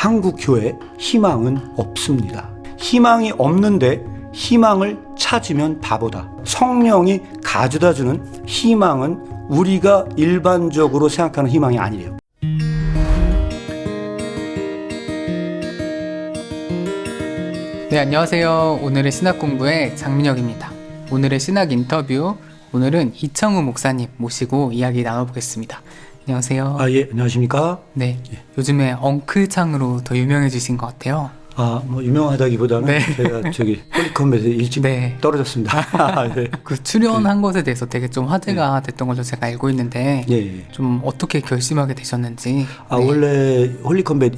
한국 교회 희망은 없습니다. 희망이 없는데 희망을 찾으면 바보다. 성령이 가져다주는 희망은 우리가 일반적으로 생각하는 희망이 아니래요. 네, 안녕하세요. 오늘의 신학 공부의 장민혁입니다. 오늘의 신학 인터뷰, 오늘은 이청우 목사님 모시고 이야기 나눠보겠습니다. 안녕하세요. 예, 안녕하십니까? 네, 요즘에 엉클창으로 더 유명해지신 것 같아요. 뭐 유명하다기보다는 네. 제가 홀리컴에서 일찍 네. 떨어졌습니다. 네. 그 출연한 것에 대해서 되게 좀 화제가 됐던 걸로 제가 알고 있는데 예. 좀 어떻게 결심하게 되셨는지. 네. 원래 홀리컴뱃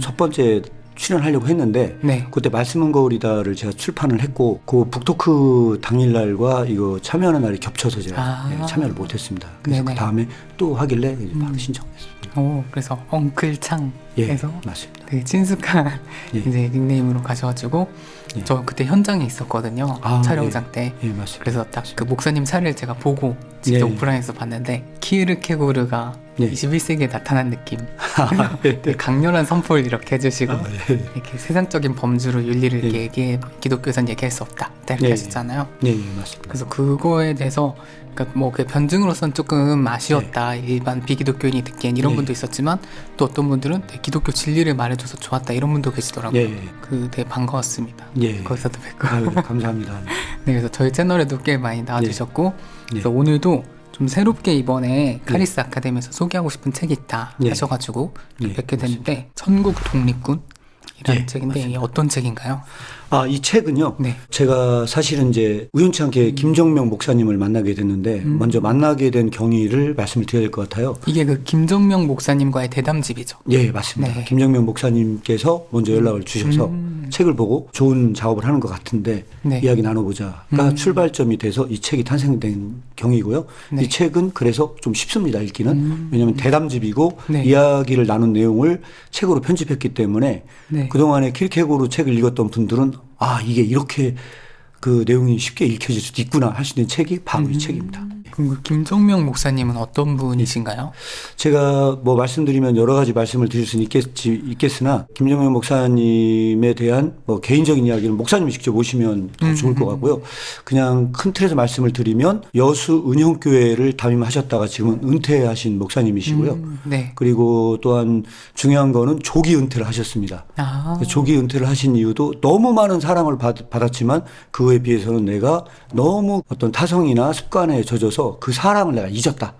첫 번째 출연하려고 했는데 네. 그때 말씀은 거울이다를 제가 출판을 했고 그 북토크 당일날과 이거 참여하는 날이 겹쳐서 제가 참여를 못했습니다. 그래서 네네. 그 다음에 또 하길래 바로 신청했습니다. 그래서 엉클창에서 맞습니다. 되게 친숙한 이제 닉네임으로 가셔가지고 저 그때 현장에 있었거든요. 촬영장 때. 맞습니다. 그래서 딱 그 목사님 차를 제가 보고 직접 오프라인에서 봤는데 키르케고르가 21세기에 나타난 느낌. 되게 강렬한 선포를 이렇게 해주시고 이렇게 세상적인 범주로 윤리를 이렇게 기독교에서는 얘기할 수 없다 이렇게 하셨잖아요. 네, 맞습니다. 그래서 그거에 대해서 그러니까 뭐 그 변증으로서는 조금 아쉬웠다. 일반 비기독교인이 듣기엔 이런 분도 있었지만 또 어떤 분들은 기독교 진리를 말해줘서 좋았다 이런 분도 계시더라고요. 그 되게 반가웠습니다. 거기서도 뵙고. 감사합니다. 네, 그래서 저희 채널에도 꽤 많이 나와주셨고 그래서 오늘도 좀 새롭게 이번에 카리스 아카데미에서 소개하고 싶은 책이 있다 하셔가지고 뵙게 됐는데 천국 독립군이라는 책인데 이게 어떤 책인가요? 이 책은요. 제가 사실은 이제 우연치 않게 김정명 목사님을 만나게 됐는데 먼저 만나게 된 경위를 말씀을 드려야 될 것 같아요. 이게 그 김정명 목사님과의 대담집이죠? 예, 맞습니다. 김정명 목사님께서 먼저 연락을 주셔서 책을 보고 좋은 작업을 하는 것 같은데 이야기 나눠보자가 출발점이 돼서 이 책이 탄생된 경위고요. 이 책은 그래서 좀 쉽습니다, 읽기는. 왜냐하면 대담집이고 이야기를 나눈 내용을 책으로 편집했기 때문에 그동안에 킬케고르 책을 읽었던 분들은 이게 이렇게 그 내용이 쉽게 읽혀질 수도 있구나 할 수 있는 책이 바로 이 책입니다. 그럼 그 김정명 목사님은 어떤 분이신가요? 제가 뭐 말씀드리면 여러 가지 말씀을 드릴 수는 있겠으나 김정명 목사님에 대한 뭐 개인적인 이야기는 목사님이 직접 오시면 더 좋을 것 같고요. 그냥 큰 틀에서 말씀을 드리면 여수 은형교회를 담임하셨다가 지금은 은퇴하신 목사님이시고요. 그리고 또한 중요한 거는 조기 은퇴를 하셨습니다. 조기 은퇴를 하신 이유도 너무 많은 사랑을 받았지만 그거에 비해서는 내가 너무 어떤 타성이나 습관에 젖어서 그 사랑을 내가 잊었다.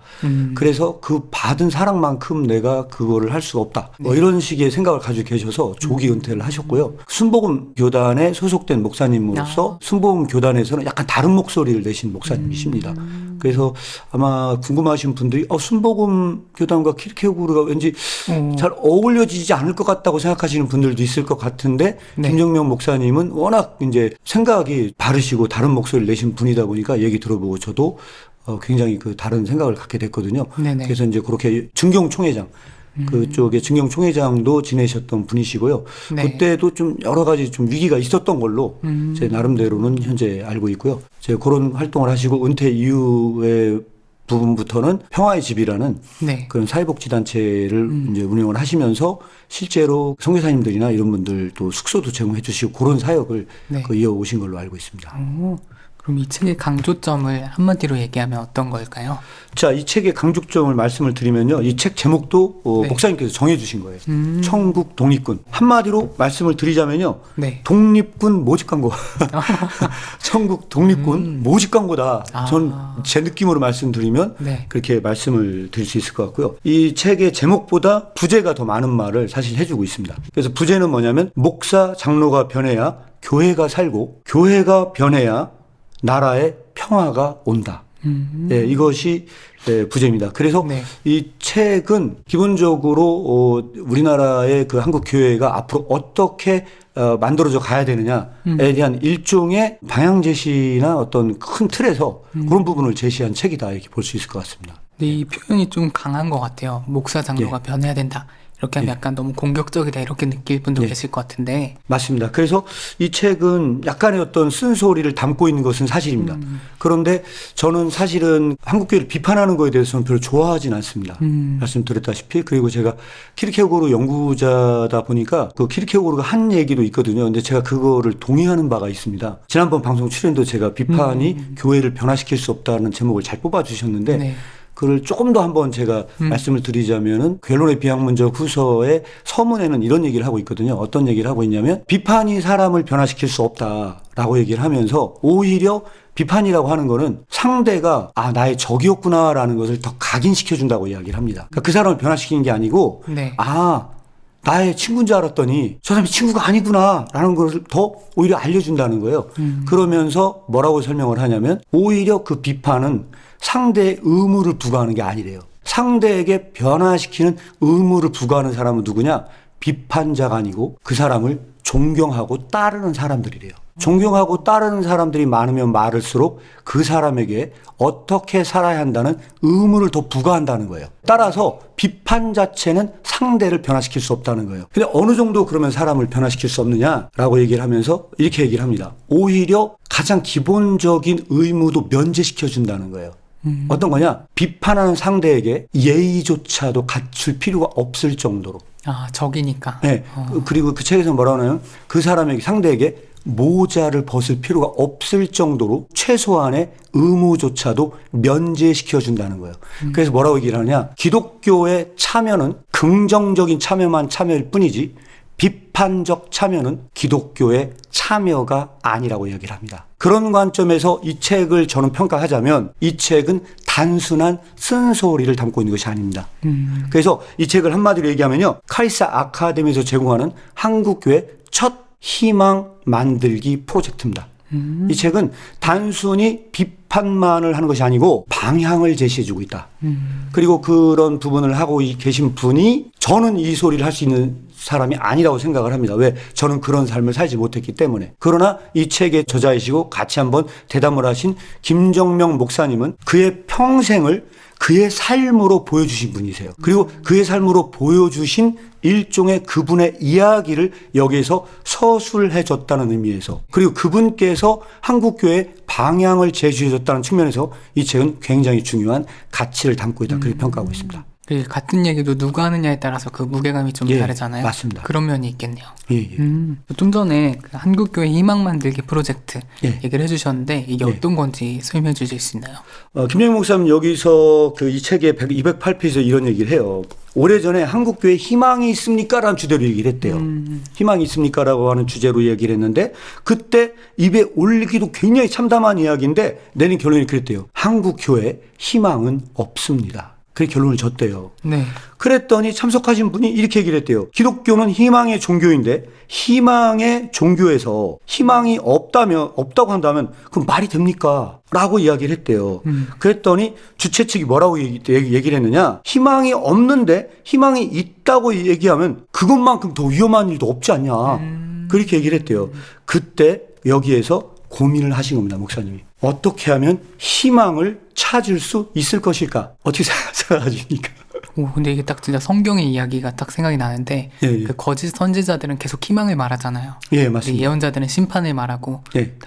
그래서 그 받은 사랑만큼 내가 그거를 할 수가 없다. 뭐 이런 식의 생각을 가지고 계셔서 조기 은퇴를 하셨고요. 순복음 교단에 소속된 목사님으로서 순복음 교단에서는 약간 다른 목소리를 내신 목사님이십니다. 그래서 아마 궁금하신 분들이 순복음 교단과 킬케고르가 왠지 잘 어울려지지 않을 것 같다고 생각하시는 분들도 있을 것 같은데 김정명 목사님은 워낙 이제 생각이 바르시고 다른 목소리를 내신 분이다 보니까 얘기 들어보고 저도 굉장히 그 다른 생각을 갖게 됐거든요. 그래서 이제 그렇게 증경총회장 그쪽에 증경총회장도 지내셨던 분이시고요. 그때도 좀 여러 가지 좀 위기가 있었던 걸로 제 나름대로는 현재 알고 있고요. 제가 그런 활동을 하시고 은퇴 이후의 부분부터는 평화의 집이라는 그런 사회복지단체를 이제 운영을 하시면서 실제로 선교사님들이나 이런 분들도 숙소도 제공해 주시고 그런 사역을 이어오신 걸로 알고 있습니다. 그럼 이 책의 강조점을 한마디로 얘기하면 어떤 걸까요? 자, 이 책의 강조점을 말씀을 드리면요. 이 책 제목도 목사님께서 정해 주신 거예요. 천국 독립군. 한마디로 말씀을 드리자면요. 독립군 모집 광고. 천국 독립군 모집 광고다. 전 제 느낌으로 말씀드리면 그렇게 말씀을 드릴 수 있을 것 같고요. 이 책의 제목보다 부제가 더 많은 말을 사실 해주고 있습니다. 그래서 부제는 뭐냐면 목사, 장로가 변해야 교회가 살고 교회가 변해야 나라에 평화가 온다. 이것이 부제입니다. 그래서 이 책은 기본적으로 우리나라의 그 한국 교회가 앞으로 어떻게 만들어져 가야 되느냐에 대한 일종의 방향 제시나 어떤 큰 틀에서 그런 부분을 제시한 책이다 이렇게 볼 수 있을 것 같습니다. 이 표현이 좀 강한 것 같아요. 목사 장로가 변해야 된다. 이렇게 하면 약간 너무 공격적이다 이렇게 느낄 분도 계실 것 같은데. 맞습니다. 그래서 이 책은 약간의 어떤 쓴소리를 담고 있는 것은 사실입니다. 그런데 저는 사실은 한국교회를 비판하는 거에 대해서는 별로 좋아하진 않습니다. 말씀드렸다시피. 그리고 제가 키르케고르 연구자다 보니까 그 키르케고르가 한 얘기도 있거든요. 근데 제가 그거를 동의하는 바가 있습니다. 지난번 방송 출연도 제가 비판이 교회를 변화시킬 수 없다는 제목을 잘 뽑아주셨는데 네. 그걸 조금 더 한번 제가 말씀을 드리자면은 궤론의 비학문적 후서의 서문에는 이런 얘기를 하고 있거든요. 어떤 얘기를 하고 있냐면 비판이 사람을 변화시킬 수 없다라고 얘기를 하면서 오히려 비판이라고 하는 거는 상대가 나의 적이었구나라는 것을 더 각인시켜 준다고 이야기를 합니다. 그러니까 그 사람을 변화시키는 게 아니고 네. 나의 친구인 줄 알았더니 저 사람이 친구가 아니구나라는 것을 더 오히려 알려준다는 거예요. 그러면서 뭐라고 설명을 하냐면 오히려 그 비판은 상대의 의무를 부과하는 게 아니래요. 상대에게 변화시키는 의무를 부과하는 사람은 누구냐? 비판자가 아니고 그 사람을 존경하고 따르는 사람들이래요. 존경하고 따르는 사람들이 많으면 많을수록 그 사람에게 어떻게 살아야 한다는 의무를 더 부과한다는 거예요. 따라서 비판 자체는 상대를 변화시킬 수 없다는 거예요. 근데 어느 정도 그러면 사람을 변화시킬 수 없느냐라고 얘기를 하면서 이렇게 얘기를 합니다. 오히려 가장 기본적인 의무도 면제시켜 준다는 거예요. 어떤 거냐? 비판하는 상대에게 예의조차도 갖출 필요가 없을 정도로. 적이니까. 네. 그리고 그 책에서 뭐라고 하냐면 그 사람에게, 상대에게 모자를 벗을 필요가 없을 정도로 최소한의 의무조차도 면제시켜 준다는 거예요. 그래서 뭐라고 얘기를 하냐? 기독교의 참여는 긍정적인 참여만 참여일 뿐이지 비판적 참여는 기독교의 참여가 아니라고 이야기를 합니다. 그런 관점에서 이 책을 저는 평가하자면 이 책은 단순한 쓴소리를 담고 있는 것이 아닙니다. 그래서 이 책을 한마디로 얘기하면요. 카리스 아카데미에서 제공하는 한국교회 첫 희망 만들기 프로젝트입니다. 이 책은 단순히 비판만을 하는 것이 아니고 방향을 제시해주고 있다. 그리고 그런 부분을 하고 계신 분이 저는 이 소리를 할 수 있는 사람이 아니라고 생각을 합니다. 왜? 저는 그런 삶을 살지 못했기 때문에. 그러나 이 책의 저자이시고 같이 한번 대담을 하신 김정명 목사님은 그의 평생을 그의 삶으로 보여주신 분이세요. 그리고 그의 삶으로 보여주신 일종의 그분의 이야기를 여기에서 서술해 줬다는 의미에서, 그리고 그분께서 한국교회의 방향을 제시해 줬다는 측면에서 이 책은 굉장히 중요한 가치를 담고 있다. 그렇게 평가하고 있습니다. 같은 얘기도 누가 하느냐에 따라서 그 무게감이 좀 다르잖아요. 맞습니다. 그런 면이 있겠네요. 예. 좀 전에 그 한국교회 희망 만들기 프로젝트 얘기를 해주셨는데 이게 어떤 건지 설명해 주실 수 있나요? 김영희 목사님 여기서 이 책의 208페이지에서 이런 얘기를 해요. 오래전에 한국교회에 희망이 있습니까? 라는 주제로 얘기를 했대요. 희망이 있습니까? 라고 하는 주제로 얘기를 했는데 그때 입에 올리기도 굉장히 참담한 이야기인데 내린 결론이 그랬대요. 한국교회에 희망은 없습니다. 그 결론을 줬대요. 네. 그랬더니 참석하신 분이 이렇게 얘기를 했대요. 기독교는 희망의 종교인데 희망의 종교에서 희망이 없다고 한다면 그럼 말이 됩니까? 라고 이야기를 했대요. 그랬더니 주최 측이 뭐라고 얘기를 했느냐? 희망이 없는데 희망이 있다고 얘기하면 그것만큼 더 위험한 일도 없지 않냐. 그렇게 얘기를 했대요. 그때 여기에서 고민을 하신 겁니다, 목사님이. 어떻게 하면 희망을 찾을 수 있을 것일까? 어떻게 생각하십니까? 근데 이게 딱 진짜 성경의 이야기가 딱 생각이 나는데 그 거짓 선지자들은 계속 희망을 말하잖아요. 예, 맞습니다. 예언자들은 심판을 말하고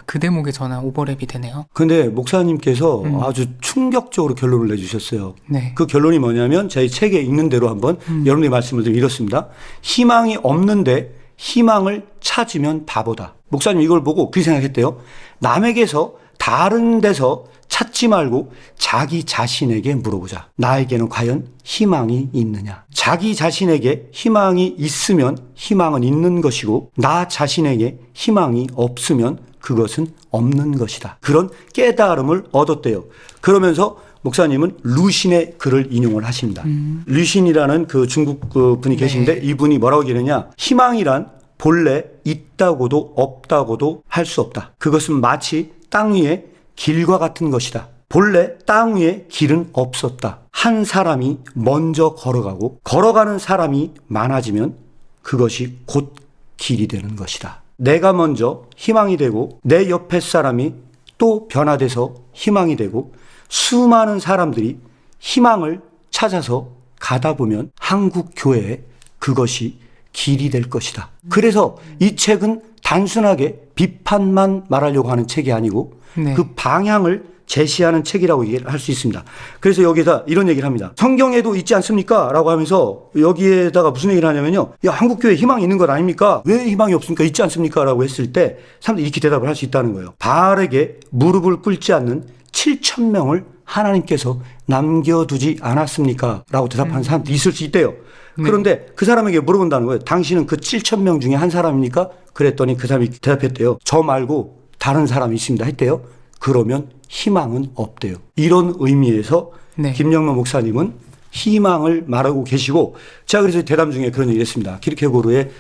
그 대목에 저는 오버랩이 되네요. 근데 목사님께서 아주 충격적으로 결론을 내주셨어요. 네. 그 결론이 뭐냐면 제 책에 있는 대로 한번 여러분의 말씀을 드리면 이렇습니다. 희망이 없는데 희망을 찾으면 바보다. 목사님 이걸 보고 그렇게 생각했대요. 남에게서 다른 데서 찾지 말고 자기 자신에게 물어보자. 나에게는 과연 희망이 있느냐? 자기 자신에게 희망이 있으면 희망은 있는 것이고 나 자신에게 희망이 없으면 그것은 없는 것이다. 그런 깨달음을 얻었대요. 그러면서 목사님은 루신의 글을 인용을 하십니다. 루신이라는 그 중국 분이 계신데 이분이 뭐라고 얘기하느냐? 희망이란 본래 있다고도 없다고도 할 수 없다. 그것은 마치 땅 위에 길과 같은 것이다. 본래 땅 위에 길은 없었다. 한 사람이 먼저 걸어가고 걸어가는 사람이 많아지면 그것이 곧 길이 되는 것이다. 내가 먼저 희망이 되고 내 옆에 사람이 또 변화돼서 희망이 되고 수많은 사람들이 희망을 찾아서 가다 보면 한국 교회에 그것이 길이 될 것이다. 그래서 이 책은 단순하게 비판만 말하려고 하는 책이 아니고 네. 그 방향을 제시하는 책이라고 할 수 있습니다. 그래서 여기다 이런 얘기를 합니다. 성경에도 있지 않습니까? 라고 하면서 여기에다가 무슨 얘기를 하냐면요. 야, 한국교회에 희망이 있는 것 아닙니까? 왜 희망이 없습니까? 있지 않습니까? 라고 했을 때 사람들이 이렇게 대답을 할 수 있다는 거예요. 바알에게 무릎을 꿇지 않는 7,000명을 하나님께서 남겨두지 않았습니까? 라고 대답하는 사람도 있을 수 있대요. 그런데 그 사람에게 물어본다는 거예요. 당신은 그 7,000명 중에 한 사람입니까? 그랬더니 그 사람이 대답했대요. 저 말고 다른 사람이 있습니다. 했대요. 그러면 희망은 없대요. 이런 의미에서 네. 김영로 목사님은 희망을 말하고 계시고, 제가 그래서 대담 중에 그런 얘기를 했습니다. 키르케고르의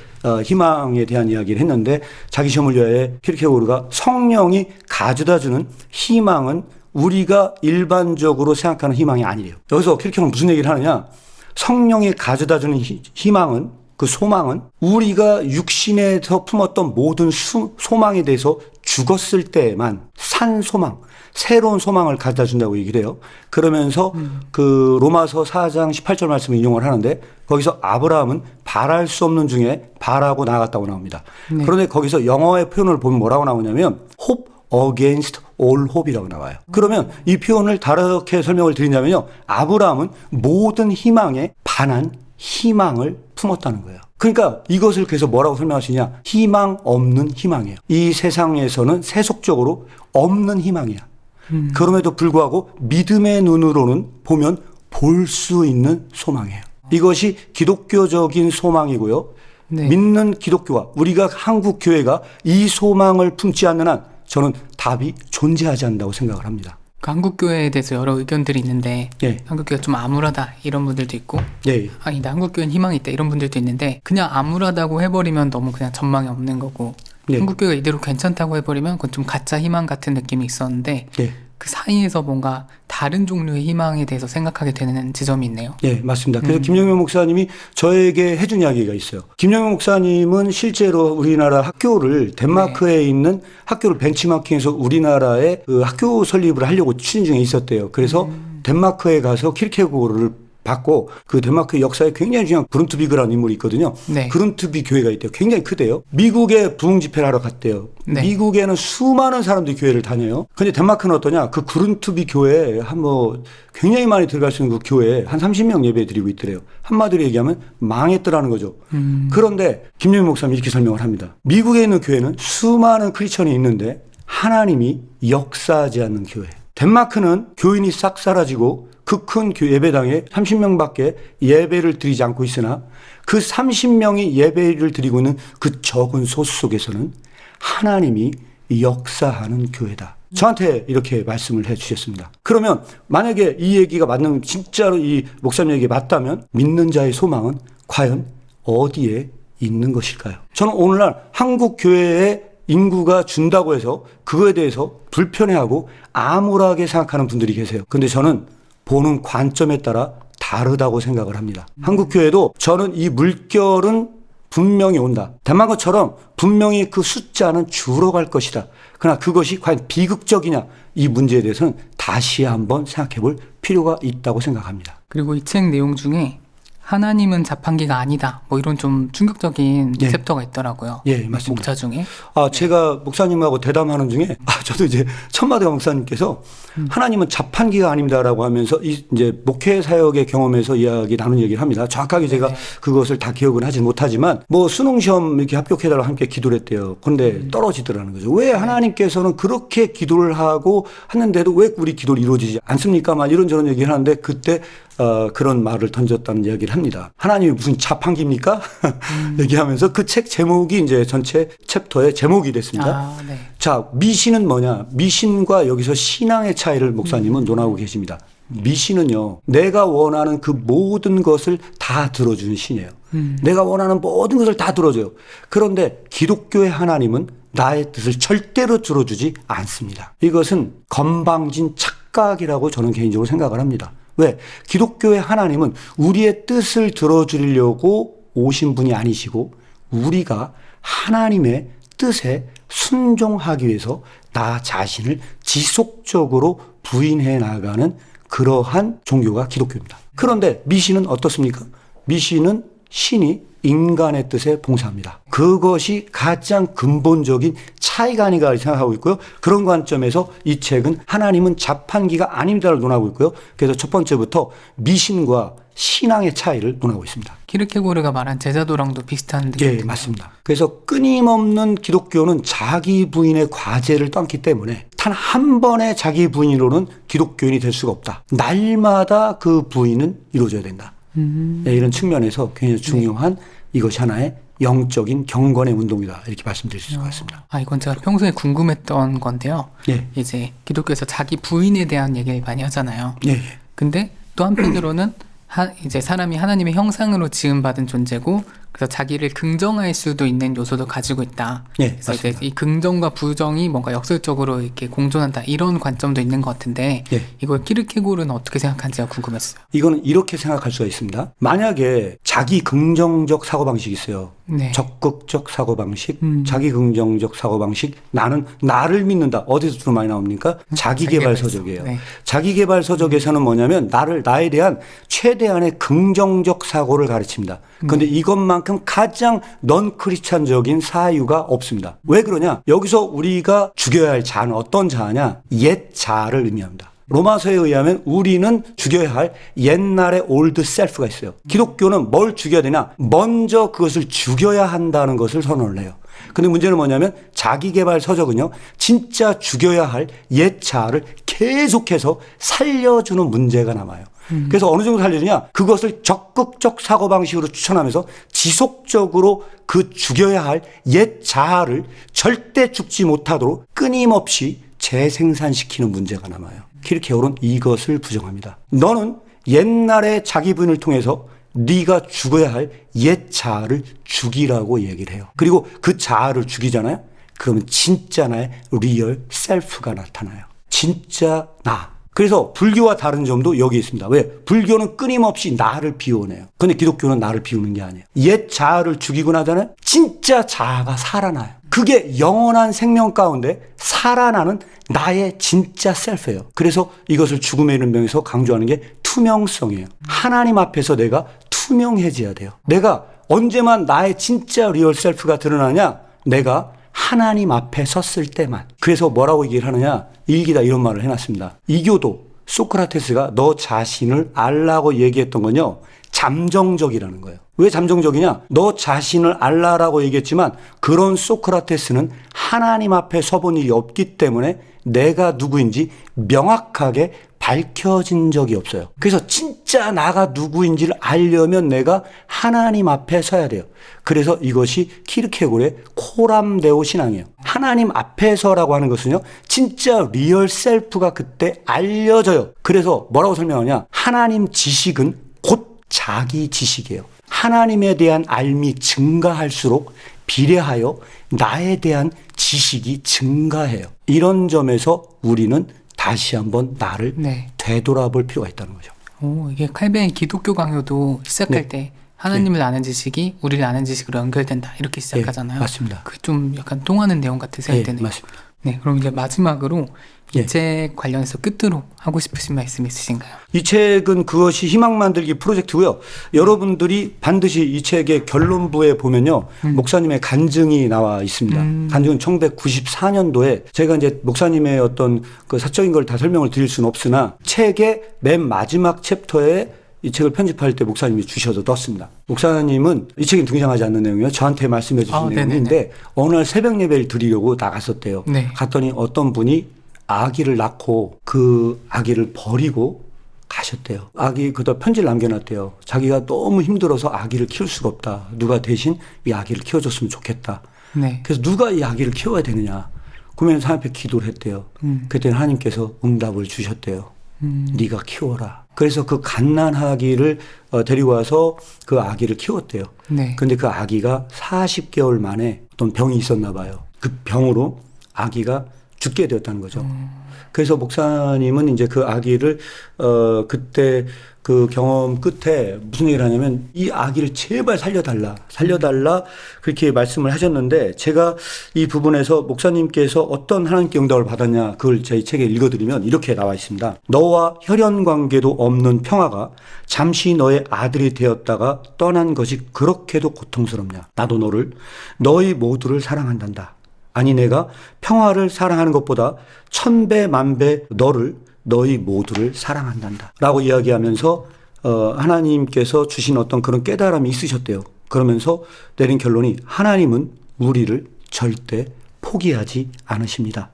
희망에 대한 이야기를 했는데, 자기 시험을 위하여 키르케고르가 성령이 가져다주는 희망은 우리가 일반적으로 생각하는 희망이 아니래요. 여기서 키르케고르는 무슨 얘기를 하느냐? 성령이 가져다주는 희망은, 그 소망은 우리가 육신에서 품었던 모든 소망에 대해서 죽었을 때만 산 소망, 새로운 소망을 가져다 준다고 얘기를 해요. 그러면서 그 로마서 4장 18절 말씀을 인용을 하는데, 거기서 아브라함은 바랄 수 없는 중에 바라고 나아갔다고 나옵니다. 네. 그런데 거기서 영어의 표현을 보면 뭐라고 나오냐면 hope against all hope이라고 나와요. 그러면 이 표현을 다르게 설명을 드리냐면요. 아브라함은 모든 희망에 반한 희망을 품었다는 거예요. 그러니까 이것을 그래서 뭐라고 설명하시냐? 희망 없는 희망이에요. 이 세상에서는 세속적으로 없는 희망이야. 그럼에도 불구하고 믿음의 눈으로는 보면 볼 수 있는 소망이에요. 이것이 기독교적인 소망이고요. 네. 믿는 기독교가, 우리가 한국 교회가 이 소망을 품지 않는 한 저는 답이 존재하지 않는다고 생각을 합니다. 그 한국교회에 대해서 여러 의견들이 있는데 예. 한국교회가 좀 암울하다 이런 분들도 있고 예. 아니 나 한국교회는 희망이 있다 이런 분들도 있는데, 그냥 암울하다고 해버리면 너무 그냥 전망이 없는 거고, 예. 한국교회가 이대로 괜찮다고 해버리면 그건 좀 가짜 희망 같은 느낌이 있었는데 예. 그 사이에서 뭔가 다른 종류의 희망에 대해서 생각하게 되는 지점이 있네요. 예, 맞습니다. 그래서 김영명 목사님이 저에게 해준 이야기가 있어요. 김영명 목사님은 실제로 우리나라 학교를 덴마크에 있는 학교를 벤치마킹해서 우리나라에 그 학교 설립을 하려고 추진 중에 있었대요. 그래서 덴마크에 가서 키르케고르를 받고, 그 덴마크 역사에 굉장히 중요한 그룬트비그라는 인물이 있거든요. 네. 그룬트비 교회가 있대요. 굉장히 크대요. 미국에 부흥 집회를 하러 갔대요. 네. 미국에는 수많은 사람들이 교회를 다녀요. 근데 덴마크는 어떠냐? 그 그룬트비 교회에 굉장히 많이 들어갈 수 있는 그 교회에 한 30명 예배 드리고 있더래요. 한마디로 얘기하면 망했더라는 거죠. 그런데 김영민 목사님이 이렇게 설명을 합니다. 미국에 있는 교회는 수많은 크리스천이 있는데 하나님이 역사하지 않는 교회. 덴마크는 교인이 싹 사라지고 그 큰 예배당에 30명밖에 예배를 드리지 않고 있으나, 그 30명이 예배를 드리고 있는 그 적은 소수 속에서는 하나님이 역사하는 교회다. 저한테 이렇게 말씀을 해 주셨습니다. 그러면 만약에 이 얘기가 맞는, 진짜로 이 목사님 얘기가 맞다면 믿는 자의 소망은 과연 어디에 있는 것일까요? 저는 오늘날 한국 교회의 인구가 준다고 해서 그거에 대해서 불편해하고 암울하게 생각하는 분들이 계세요. 근데 저는 보는 관점에 따라 다르다고 생각을 합니다. 한국 교회도 저는 이 물결은 분명히 온다. 덴마크처럼 분명히 그 숫자는 줄어갈 것이다. 그러나 그것이 과연 비극적이냐, 이 문제에 대해서는 다시 한번 생각해 볼 필요가 있다고 생각합니다. 그리고 이 책 내용 중에 하나님은 자판기가 아니다 뭐 이런 좀 충격적인 예. 챕터가 있더라고요. 예, 맞습니다. 목차 중에. 제가 목사님하고 대담하는 중에 저도 이제 천마대가 목사님께서 하나님은 자판기가 아닙니다라고 하면서 이제 목회 사역의 경험에서 이야기 나눈 얘기를 합니다. 정확하게 제가 그것을 다 기억은 하지 못하지만 수능 시험 이렇게 합격해달라고 함께 기도를 했대요. 그런데 떨어지더라는 거죠. 왜 하나님께서는 그렇게 기도를 하고 하는데도 왜 우리 기도를 이루어지지 않습니까? 막 이런저런 얘기를 하는데, 그때 그런 말을 던졌다는 이야기를 합니다. 하나님이 무슨 자판기입니까? 얘기하면서 그 책 제목이 이제 전체 챕터의 제목이 됐습니다. 네. 자, 미신은 뭐냐? 미신과 여기서 신앙의 차이를 목사님은 논하고 계십니다. 미신은요, 내가 원하는 그 모든 것을 다 들어주는 신이에요. 내가 원하는 모든 것을 다 들어줘요. 그런데 기독교의 하나님은 나의 뜻을 절대로 들어주지 않습니다. 이것은 건방진 착각이라고 저는 개인적으로 생각을 합니다. 왜? 기독교의 하나님은 우리의 뜻을 들어주려고 오신 분이 아니시고, 우리가 하나님의 뜻에 순종하기 위해서 나 자신을 지속적으로 부인해 나가는 그러한 종교가 기독교입니다. 그런데 미신은 어떻습니까? 미신은 신이 인간의 뜻에 봉사합니다. 그것이 가장 근본적인 차이가 아닌가 생각하고 있고요. 그런 관점에서 이 책은 하나님은 자판기가 아닙니다를 논하고 있고요. 그래서 첫 번째부터 미신과 신앙의 차이를 논하고 있습니다. 키르케고르가 말한 제자도랑도 비슷한 느낌이에요. 예, 맞습니다. 그래서 끊임없는 기독교는 자기 부인의 과제를 떠안기 때문에 단 한 번의 자기 부인으로는 기독교인이 될 수가 없다. 날마다 그 부인은 이루어져야 된다. 네, 이런 측면에서 굉장히 중요한 이것이 하나의 영적인 경건의 운동이다. 이렇게 말씀드릴 수 있을 것 같습니다. 이건 제가 평소에 궁금했던 건데요. 예. 이제 기독교에서 자기 부인에 대한 얘기를 많이 하잖아요. 예, 예. 근데 또 한편으로는 이제 사람이 하나님의 형상으로 지음받은 존재고 그래서 자기를 긍정할 수도 있는 요소도 가지고 있다. 예, 그래서 맞습니다. 이제 이 긍정과 부정이 뭔가 역설적으로 이렇게 공존한다. 이런 관점도 있는 것 같은데 예. 이걸 키르케고르는 어떻게 생각하는지가 궁금했어요. 이거는 이렇게 생각할 수가 있습니다. 만약에 자기 긍정적 사고방식이 있어요. 네. 적극적 사고방식, 자기 긍정적 사고방식, 나는 나를 믿는다. 어디서 주로 많이 나옵니까? 자기개발서적이에요. 네. 자기개발서적에서는 뭐냐면 나에 대한 최대한의 긍정적 사고를 가르칩니다. 그런데 이것만큼 가장 넌 크리스찬적인 사유가 없습니다. 왜 그러냐? 여기서 우리가 죽여야 할 자는 어떤 자냐? 옛 자를 의미합니다. 로마서에 의하면 우리는 죽여야 할 옛날의 올드 셀프가 있어요. 기독교는 뭘 죽여야 되냐? 먼저 그것을 죽여야 한다는 것을 선언을 해요. 근데 문제는 뭐냐면 자기개발 서적은요, 진짜 죽여야 할 옛 자아를 계속해서 살려주는 문제가 남아요. 그래서 어느 정도 살려주냐? 그것을 적극적 사고방식으로 추천하면서 지속적으로 그 죽여야 할 옛 자아를 절대 죽지 못하도록 끊임없이 재생산시키는 문제가 남아요. 키르케고르는 이것을 부정합니다. 너는 옛날에 자기 부인을 통해서 네가 죽어야 할 옛 자아를 죽이라고 얘기를 해요. 그리고 그 자아를 죽이잖아요. 그러면 진짜 나의 리얼 셀프가 나타나요. 진짜 나. 그래서 불교와 다른 점도 여기 있습니다. 왜? 불교는 끊임없이 나를 비워내요. 근데 기독교는 나를 비우는 게 아니에요. 옛 자아를 죽이고 나잖아요. 진짜 자아가 살아나요. 그게 영원한 생명 가운데 살아나는 나의 진짜 셀프예요. 그래서 이것을 죽음의 이른 명에서 강조하는 게 투명성이에요. 하나님 앞에서 내가 투명해져야 돼요. 내가 언제만 나의 진짜 리얼 셀프가 드러나냐? 내가 하나님 앞에 섰을 때만. 그래서 뭐라고 얘기를 하느냐? 일기다 이런 말을 해놨습니다. 이교도 소크라테스가 너 자신을 알라고 얘기했던 건요, 잠정적이라는 거예요. 왜 잠정적이냐? 너 자신을 알라라고 얘기했지만 그런 소크라테스는 하나님 앞에 서본 일이 없기 때문에 내가 누구인지 명확하게 밝혀진 적이 없어요. 그래서 진짜 나가 누구인지를 알려면 내가 하나님 앞에 서야 돼요. 그래서 이것이 키르케고르의 코람데오 신앙이에요. 하나님 앞에서라고 하는 것은요, 진짜 리얼 셀프가 그때 알려져요. 그래서 뭐라고 설명하냐? 하나님 지식은 곧 자기 지식이에요. 하나님에 대한 알미 증가할수록 비례하여 나에 대한 지식이 증가해요. 이런 점에서 우리는 다시 한번 나를 되돌아볼 필요가 있다는 거죠. 이게 칼뱅의 기독교 강요도 시작할 때 하나님을 아는 지식이 우리를 아는 지식으로 연결된다 이렇게 시작하잖아요. 맞습니다. 그게 좀 약간 통하는 내용 같은 생각이 드네요. 맞습니다. 네, 그럼 이제 마지막으로 이 책 관련해서 끝으로 하고 싶으신 말씀 있으신가요? 이 책은 그것이 희망 만들기 프로젝트고요. 여러분들이 반드시 이 책의 결론부에 보면요, 목사님의 간증이 나와 있습니다. 간증은 1994년도에 제가 이제 목사님의 어떤 그 사적인 걸 다 설명을 드릴 수는 없으나 책의 맨 마지막 챕터에 이 책을 편집할 때 목사님이 주셔서 떴습니다. 목사님은 이 책에 등장하지 않는 내용이요, 저한테 말씀해 주신 내용인데 어느 날 새벽 예배를 드리려고 나갔었대요. 갔더니 어떤 분이 아기를 낳고 그 아기를 버리고 가셨대요. 아기 그다 편지를 남겨놨대요. 자기가 너무 힘들어서 아기를 키울 수가 없다. 누가 대신 이 아기를 키워줬으면 좋겠다. 그래서 누가 이 아기를 키워야 되느냐. 그러면 하나님 앞에 기도를 했대요. 그때 하나님께서 응답을 주셨대요. 네가 키워라. 그래서 그 갓난아기를 데리고 와서 그 아기를 키웠대요. 근데 그 아기가 40개월 만에 어떤 병이 있었나 봐요. 그 병으로 아기가 죽게 되었다는 거죠. 그래서 목사님은 이제 그 아기를 그때 그 경험 끝에 무슨 얘기를 하냐면 이 아기를 제발 살려달라 그렇게 말씀을 하셨는데, 제가 이 부분에서 목사님께서 어떤 하나님께 응답을 받았냐 그걸 제 책에 읽어드리면 이렇게 나와 있습니다. 너와 혈연 관계도 없는 평화가 잠시 너의 아들이 되었다가 떠난 것이 그렇게도 고통스럽냐. 나도 너희 모두를 사랑한단다. 아니 내가 평화를 사랑하는 것보다 1000배 만배 너희 모두를 사랑한단다 라고 이야기하면서 하나님께서 주신 어떤 그런 깨달음이 있으셨대요. 그러면서 내린 결론이 하나님은 우리를 절대 포기하지 않으십니다.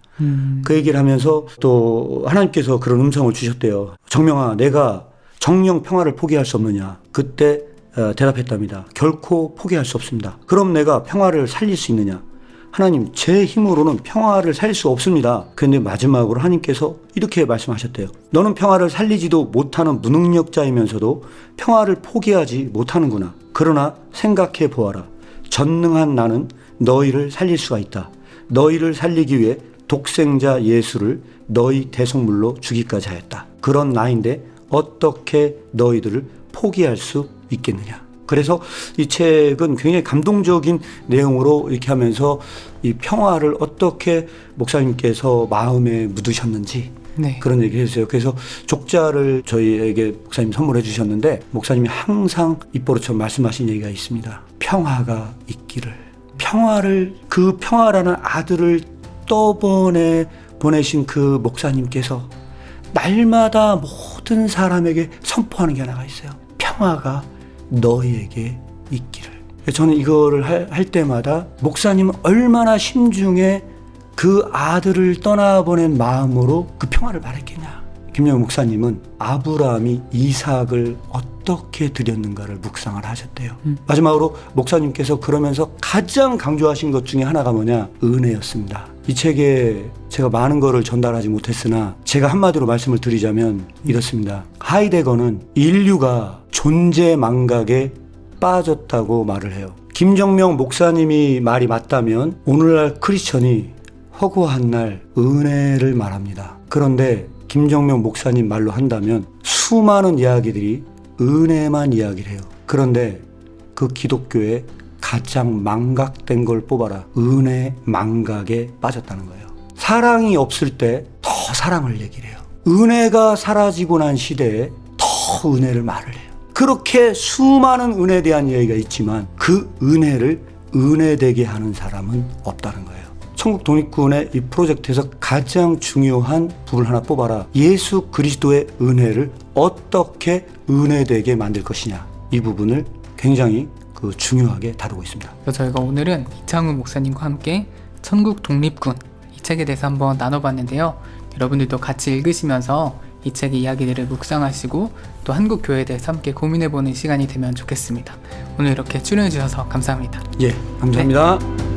그 얘기를 하면서 또 하나님께서 그런 음성을 주셨대요. 정명아, 내가 정령 평화를 포기할 수 없느냐. 그때 대답했답니다. 결코 포기할 수 없습니다. 그럼 내가 평화를 살릴 수 있느냐. 하나님, 제 힘으로는 평화를 살릴 수 없습니다. 그런데 마지막으로 하나님께서 이렇게 말씀하셨대요. 너는 평화를 살리지도 못하는 무능력자이면서도 평화를 포기하지 못하는구나. 그러나 생각해 보아라. 전능한 나는 너희를 살릴 수가 있다. 너희를 살리기 위해 독생자 예수를 너희 대속물로 주기까지 하였다. 그런 나인데 어떻게 너희들을 포기할 수 있겠느냐. 그래서 이 책은 굉장히 감동적인 내용으로 이렇게 하면서 이 평화를 어떻게 목사님께서 마음에 묻으셨는지 네. 그런 얘기를 해주세요. 그래서 족자를 저희에게 목사님 선물해 주셨는데, 목사님이 항상 입버릇처럼 말씀하신 얘기가 있습니다. 평화가 있기를. 그 평화라는 아들을 떠번에 보내신 그 목사님께서 날마다 모든 사람에게 선포하는 게 하나가 있어요. 평화가 너희에게 있기를. 저는 이거를 할 때마다 목사님은 얼마나 심중에 그 아들을 떠나보낸 마음으로 그 평화를 바랬겠냐. 김영우 목사님은 아브라함이 이삭을 어떻게 드렸는가를 묵상을 하셨대요. 마지막으로 목사님께서 그러면서 가장 강조하신 것 중에 하나가 뭐냐? 은혜였습니다. 이 책에 제가 많은 거를 전달하지 못했으나 제가 한마디로 말씀을 드리자면 이렇습니다. 하이데거는 인류가 존재 망각에 빠졌다고 말을 해요. 김정명 목사님이 말이 맞다면 오늘날 크리스천이 허구한 날 은혜를 말합니다. 그런데 김정명 목사님 말로 한다면 수많은 이야기들이 은혜만 이야기를 해요. 그런데 그 기독교에 가장 망각된 걸 뽑아라. 은혜 망각에 빠졌다는 거예요. 사랑이 없을 때 더 사랑을 얘기를 해요. 은혜가 사라지고 난 시대에 더 은혜를 말을 해요. 그렇게 수많은 은혜에 대한 이야기가 있지만 그 은혜를 은혜되게 하는 사람은 없다는 거예요. 천국 독립군의 이 프로젝트에서 가장 중요한 부분을 하나 뽑아라. 예수 그리스도의 은혜를 어떻게 은혜되게 만들 것이냐. 이 부분을 굉장히 중요하게 다루고 있습니다. 저희가 오늘은 이창훈 목사님과 함께 천국 독립군 이 책에 대해서 한번 나눠봤는데요. 여러분들도 같이 읽으시면서 이 책의 이야기들을 묵상하시고 또 한국 교회에 대해서 함께 고민해보는 시간이 되면 좋겠습니다. 오늘 이렇게 출연해 주셔서 감사합니다. 예, 감사합니다. 네.